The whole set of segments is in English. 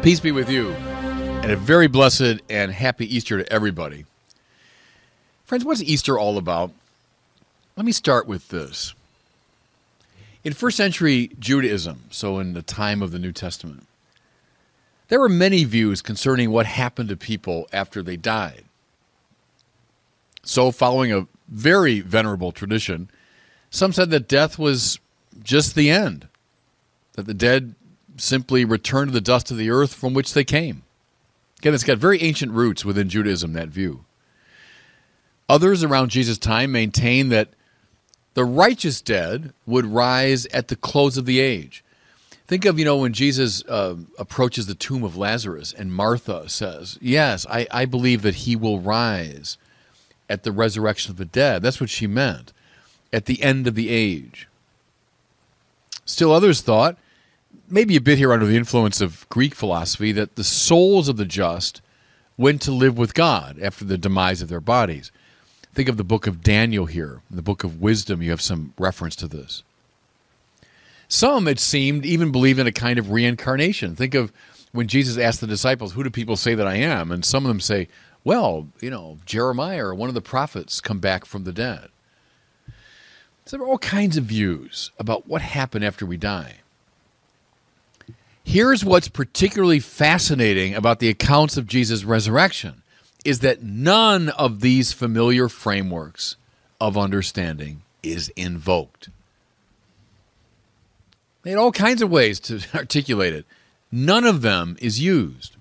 Peace be with you, and a very blessed and happy Easter to everybody. Friends, what's Easter all about? Let me start with this. In first century Judaism, so in the time of the New Testament, there were many views concerning what happened to people after they died. So, following a very venerable tradition, some said that death was just the end, that the dead simply returned to the dust of the earth from which they came. Again, it's got very ancient roots within Judaism, that view. Others around Jesus' time maintained that the righteous dead would rise at the close of the age. Think of, when Jesus approaches the tomb of Lazarus and Martha says, yes, I believe that he will rise at the resurrection of the dead. That's what she meant, at the end of the age. Still others thought, maybe a bit here under the influence of Greek philosophy, that the souls of the just went to live with God after the demise of their bodies. Think of the book of Daniel here. In the book of Wisdom, you have some reference to this. Some, it seemed, even believed in a kind of reincarnation. Think of when Jesus asked the disciples, who do people say that I am? And some of them say, well, Jeremiah or one of the prophets come back from the dead. So there are all kinds of views about what happened after we die. Here's what's particularly fascinating about the accounts of Jesus' resurrection, is that none of these familiar frameworks of understanding is invoked. They had all kinds of ways to articulate it. None of them is used.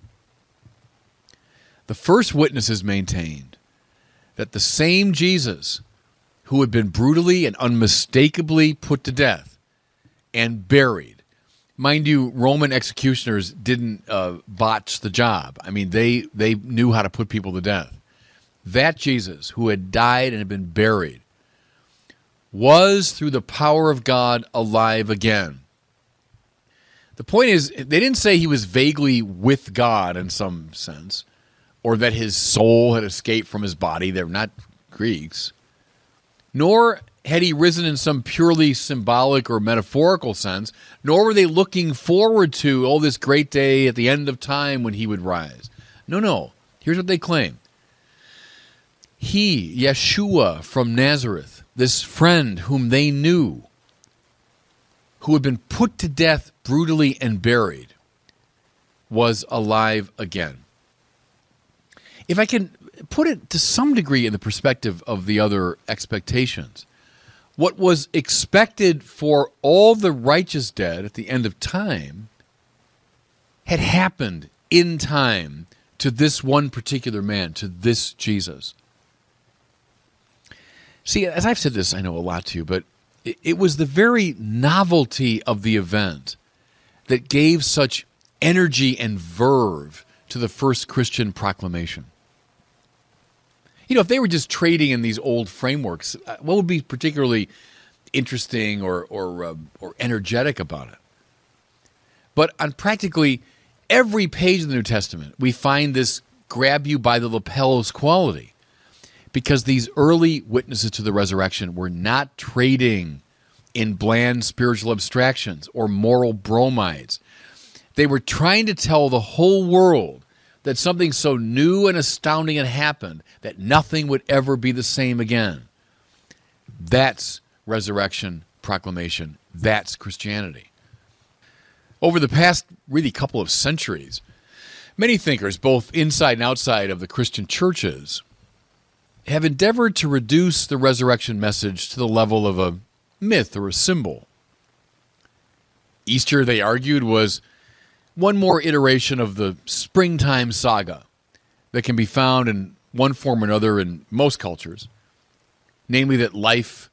The first witnesses maintained that the same Jesus who had been brutally and unmistakably put to death and buried. Mind you, Roman executioners didn't botch the job. I mean, they knew how to put people to death. That Jesus, who had died and had been buried, was, through the power of God, alive again. The point is, they didn't say he was vaguely with God in some sense, or that his soul had escaped from his body. They're not Greeks. Nor had he risen in some purely symbolic or metaphorical sense, nor were they looking forward to, this great day at the end of time when he would rise. No. Here's what they claim. He, Yeshua from Nazareth, this friend whom they knew, who had been put to death brutally and buried, was alive again. If I can put it to some degree in the perspective of the other expectations, what was expected for all the righteous dead at the end of time had happened in time to this one particular man, to this Jesus. See, as I've said this, I know a lot to you, but it was the very novelty of the event that gave such energy and verve to the first Christian proclamation. If they were just trading in these old frameworks, what would be particularly interesting or energetic about it? But on practically every page of the New Testament, we find this grab you by the lapels quality, because these early witnesses to the resurrection were not trading in bland spiritual abstractions or moral bromides. They were trying to tell the whole world that something so new and astounding had happened that nothing would ever be the same again. That's resurrection proclamation. That's Christianity. Over the past really couple of centuries, many thinkers, both inside and outside of the Christian churches, have endeavored to reduce the resurrection message to the level of a myth or a symbol. Easter, they argued, was one more iteration of the springtime saga that can be found in one form or another in most cultures, namely that life,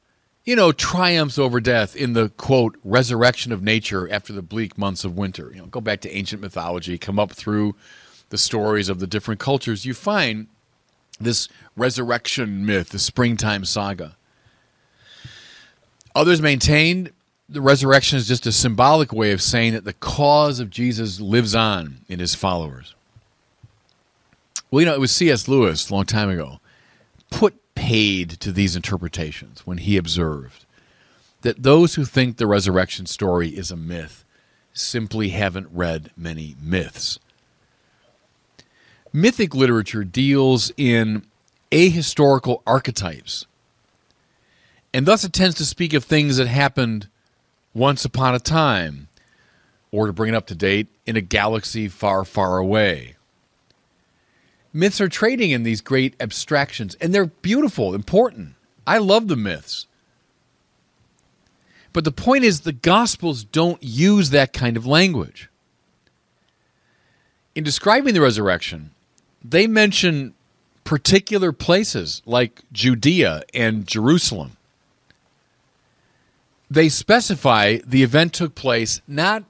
triumphs over death in the, quote, resurrection of nature after the bleak months of winter. Go back to ancient mythology, come up through the stories of the different cultures, you find this resurrection myth, the springtime saga. Others maintained the resurrection is just a symbolic way of saying that the cause of Jesus lives on in his followers. Well, it was C.S. Lewis a long time ago put paid to these interpretations when he observed that those who think the resurrection story is a myth simply haven't read many myths Mythic literature deals in ahistorical archetypes, and thus it tends to speak of things that happened once upon a time, or to bring it up to date, in a galaxy far, far away. Myths are trading in these great abstractions, and they're beautiful, important. I love the myths. But the point is, the Gospels don't use that kind of language. In describing the resurrection, they mention particular places like Judea and Jerusalem. They specify the event took place not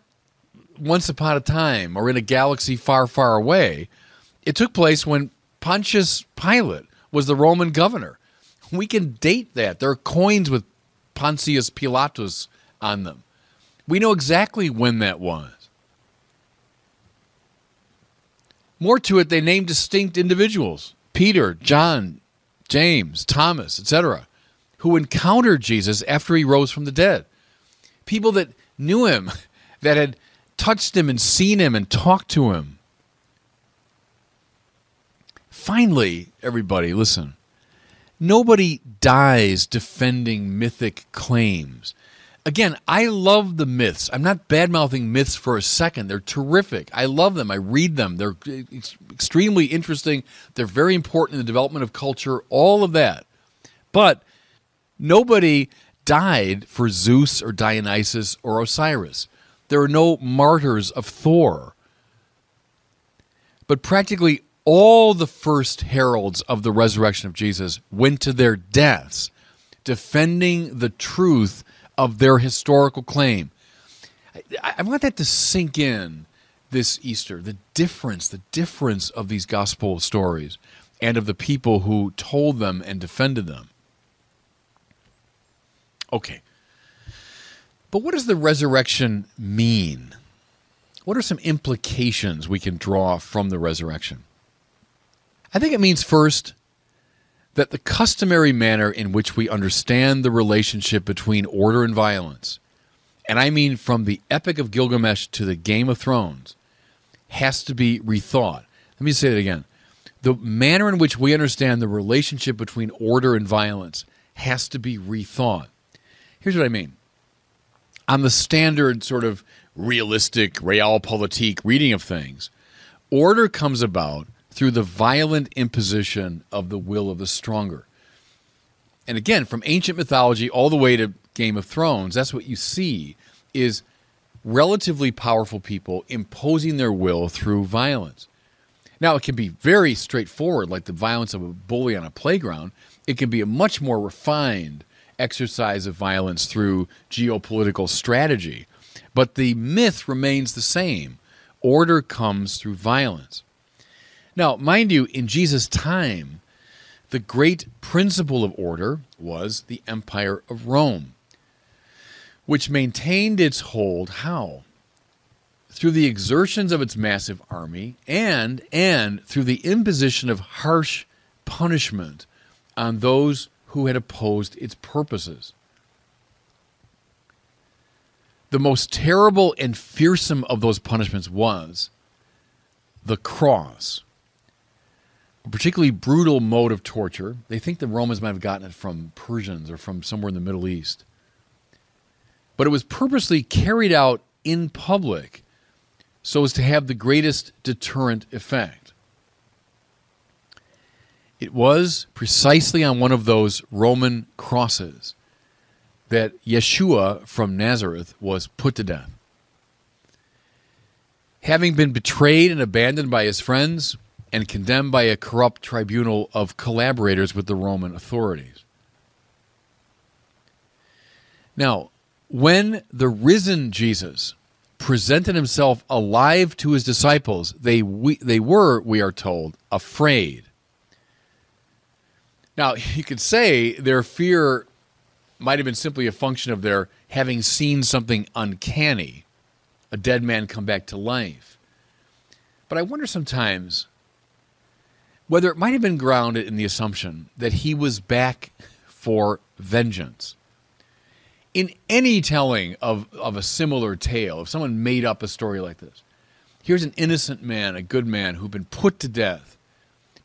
once upon a time or in a galaxy far, far away. It took place when Pontius Pilate was the Roman governor. We can date that. There are coins with Pontius Pilatus on them. We know exactly when that was. More to it, they name distinct individuals, Peter, John, James, Thomas, etc., who encountered Jesus after he rose from the dead. People that knew him, that had touched him and seen him and talked to him. Finally, everybody, listen. Nobody dies defending mythic claims. Again, I love the myths. I'm not bad-mouthing myths for a second. They're terrific. I love them. I read them. They're extremely interesting. They're very important in the development of culture, all of that. But nobody died for Zeus or Dionysus or Osiris. There are no martyrs of Thor. But practically all the first heralds of the resurrection of Jesus went to their deaths defending the truth of their historical claim. I want that to sink in this Easter, the difference of these gospel stories and of the people who told them and defended them. Okay. But what does the resurrection mean? What are some implications we can draw from the resurrection? I think it means, first, that the customary manner in which we understand the relationship between order and violence, and I mean from the Epic of Gilgamesh to the Game of Thrones, has to be rethought. Let me say it again. The manner in which we understand the relationship between order and violence has to be rethought. Here's what I mean. On the standard sort of realistic realpolitik reading of things, order comes about through the violent imposition of the will of the stronger. And again, from ancient mythology all the way to Game of Thrones, that's what you see is relatively powerful people imposing their will through violence. Now, it can be very straightforward, like the violence of a bully on a playground. It can be a much more refined exercise of violence through geopolitical strategy. But the myth remains the same. Order comes through violence. Now, mind you, in Jesus' time, the great principle of order was the Empire of Rome, which maintained its hold how? Through the exertions of its massive army and through the imposition of harsh punishment on those who had opposed its purposes. The most terrible and fearsome of those punishments was the cross. A particularly brutal mode of torture. They think the Romans might have gotten it from Persians or from somewhere in the Middle East. But it was purposely carried out in public so as to have the greatest deterrent effect. It was precisely on one of those Roman crosses that Yeshua from Nazareth was put to death. Having been betrayed and abandoned by his friends and condemned by a corrupt tribunal of collaborators with the Roman authorities. Now, when the risen Jesus presented himself alive to his disciples, they were, we are told, afraid. Now, you could say their fear might have been simply a function of their having seen something uncanny, a dead man come back to life. But I wonder sometimes whether it might have been grounded in the assumption that he was back for vengeance. In any telling of a similar tale, if someone made up a story like this, here's an innocent man, a good man, who'd been put to death,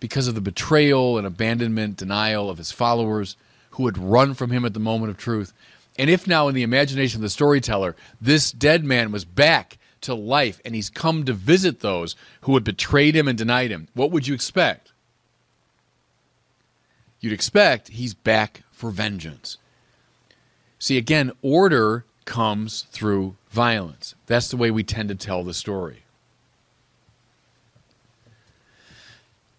because of the betrayal and abandonment, denial of his followers who had run from him at the moment of truth. And if now in the imagination of the storyteller, this dead man was back to life and he's come to visit those who had betrayed him and denied him, what would you expect? You'd expect he's back for vengeance. See, again, order comes through violence. That's the way we tend to tell the story.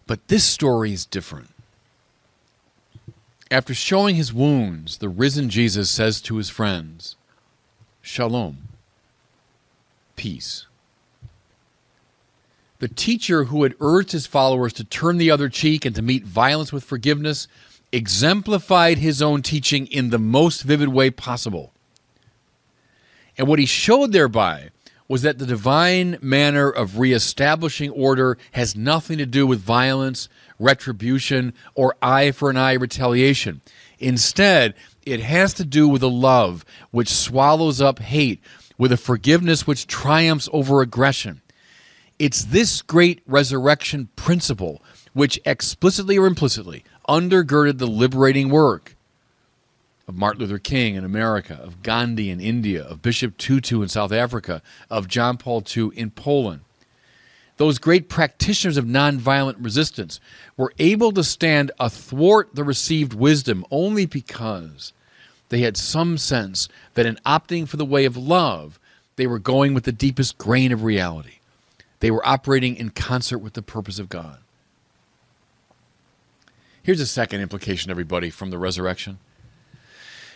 But this story is different. After showing his wounds, the risen Jesus says to his friends, Shalom, peace. The teacher who had urged his followers to turn the other cheek and to meet violence with forgiveness exemplified his own teaching in the most vivid way possible. And what he showed thereby was that the divine manner of reestablishing order has nothing to do with violence, retribution, or eye for an eye retaliation. Instead, it has to do with a love which swallows up hate, with a forgiveness which triumphs over aggression. It's this great resurrection principle which explicitly or implicitly undergirded the liberating work of Martin Luther King in America, of Gandhi in India, of Bishop Tutu in South Africa, of John Paul II in Poland. Those great practitioners of nonviolent resistance were able to stand athwart the received wisdom only because they had some sense that in opting for the way of love, they were going with the deepest grain of reality. They were operating in concert with the purpose of God. Here's a second implication, everybody, from the resurrection.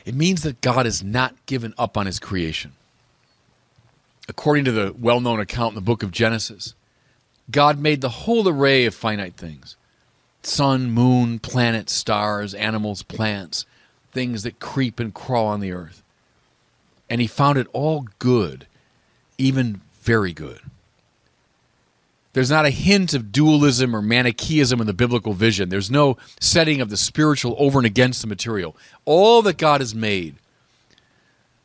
It means that God has not given up on his creation. According to the well-known account in the book of Genesis, God made the whole array of finite things. Sun, moon, planets, stars, animals, plants, things that creep and crawl on the earth. And he found it all good, even very good. There's not a hint of dualism or Manichaeism in the biblical vision. There's no setting of the spiritual over and against the material. All that God has made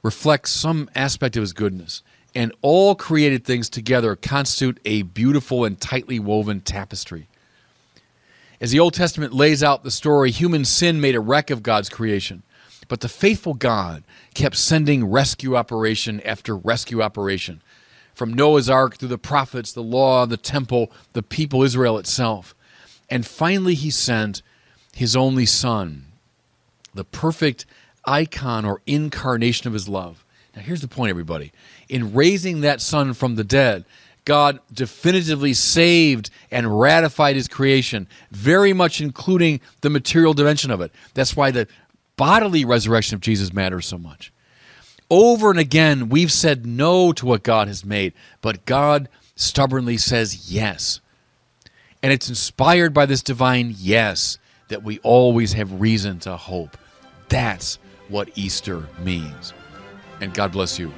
reflects some aspect of his goodness, and all created things together constitute a beautiful and tightly woven tapestry. As the Old Testament lays out the story, human sin made a wreck of God's creation, but the faithful God kept sending rescue operation after rescue operation. From Noah's Ark through the prophets, the law, the temple, the people, Israel itself. And finally he sent his only Son, the perfect icon or incarnation of his love. Now here's the point, everybody. In raising that Son from the dead, God definitively saved and ratified his creation, very much including the material dimension of it. That's why the bodily resurrection of Jesus matters so much. Over and again, we've said no to what God has made, but God stubbornly says yes. And it's inspired by this divine yes that we always have reason to hope. That's what Easter means. And God bless you.